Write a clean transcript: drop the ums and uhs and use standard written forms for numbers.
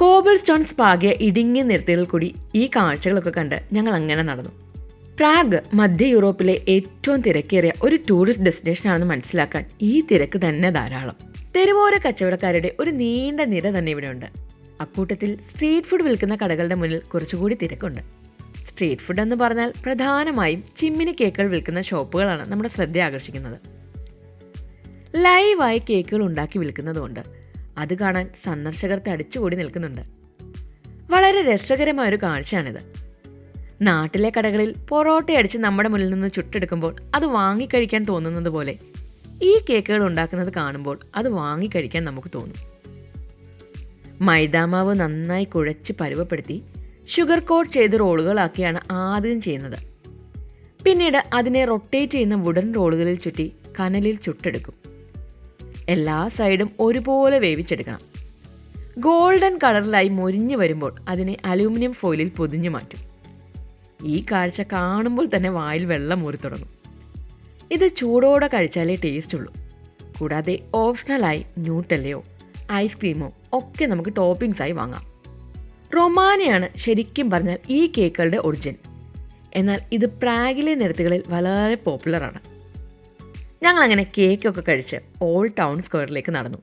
Cobble stones പാകിയ ഇടുങ്ങിയ നിരത്തുകൾ കൂടി ഈ കാഴ്ചകളൊക്കെ കണ്ട് ഞങ്ങൾ അങ്ങനെ നടന്നു. പ്രാഗ് മധ്യ യൂറോപ്പിലെ ഏറ്റവും തിരക്കേറിയ ഒരു ടൂറിസ്റ്റ് ഡെസ്റ്റിനേഷനാണെന്ന് മനസ്സിലാക്കാൻ ഈ തിരക്ക് തന്നെ ധാരാളം. തെരുവോര കച്ചവടക്കാരുടെ ഒരു നീണ്ട നിര തന്നെ ഇവിടെയുണ്ട്. അക്കൂട്ടത്തിൽ സ്ട്രീറ്റ് ഫുഡ് വിൽക്കുന്ന കടകളുടെ മുന്നിൽ കുറച്ചുകൂടി തിരക്കുണ്ട്. സ്ട്രീറ്റ് ഫുഡ് എന്ന് പറഞ്ഞാൽ പ്രധാനമായും ചിമ്മിനി കേക്കുകൾ വിൽക്കുന്ന ഷോപ്പുകളാണ് നമ്മുടെ ശ്രദ്ധ ആകർഷിക്കുന്നത്. ലൈവായി കേക്കുകൾ ഉണ്ടാക്കി വിൽക്കുന്നതുകൊണ്ട് അത് കാണാൻ സന്ദർശകർ തടിച്ചുകൂടി നിൽക്കുന്നുണ്ട്. വളരെ രസകരമായൊരു കാഴ്ചയാണിത്. നാട്ടിലെ കടകളിൽ പൊറോട്ട അടിച്ച് നമ്മുടെ മുന്നിൽ നിന്ന് ചുട്ടെടുക്കുമ്പോൾ അത് വാങ്ങിക്കഴിക്കാൻ തോന്നുന്നത് പോലെ ഈ കേക്കുകൾ ഉണ്ടാക്കുന്നത് കാണുമ്പോൾ അത് വാങ്ങിക്കഴിക്കാൻ നമുക്ക് തോന്നും. മൈദാമാവ് നന്നായി കുഴച്ച് പരുവപ്പെടുത്തി ഷുഗർ കോട്ട് ചെയ്ത് റോളുകളാക്കിയാണ് ആദ്യം ചെയ്യുന്നത്. പിന്നീട് അതിനെ റൊട്ടേറ്റ് ചെയ്യുന്ന വുഡൻ റോളുകളിൽ ചുറ്റി കനലിൽ ചുട്ടെടുക്കും. എല്ലാ സൈഡും ഒരുപോലെ വേവിച്ചെടുക്കണം. ഗോൾഡൻ കളറിലായി മൊരിഞ്ഞു വരുമ്പോൾ അതിനെ അലൂമിനിയം ഫോയിലിൽ പൊതിഞ്ഞു മാറ്റും. ഈ കാഴ്ച കാണുമ്പോൾ തന്നെ വായിൽ വെള്ളം ഊറി തുടങ്ങും. ഇത് ചൂടോടെ കഴിച്ചാലേ ടേസ്റ്റ് ഉള്ളൂ. കൂടാതെ ഓപ്ഷണലായി ന്യൂട്ടല്ലയോ ഐസ്ക്രീമോ ഒക്കെ നമുക്ക് ടോപ്പിംഗ്സ് ആയി വാങ്ങാം. റൊമാനയാണ് ശരിക്കും പറഞ്ഞാൽ ഈ കേക്കുകളുടെ ഒറിജിൻ. എന്നാൽ ഇത് പ്രാഗിലെ നിരത്തുകളിൽ വളരെ പോപ്പുലറാണ്. ഞങ്ങളങ്ങനെ കേക്കൊക്കെ കഴിച്ച് ഓൾഡ് ടൗൺ സ്ക്വയറിലേക്ക് നടന്നു.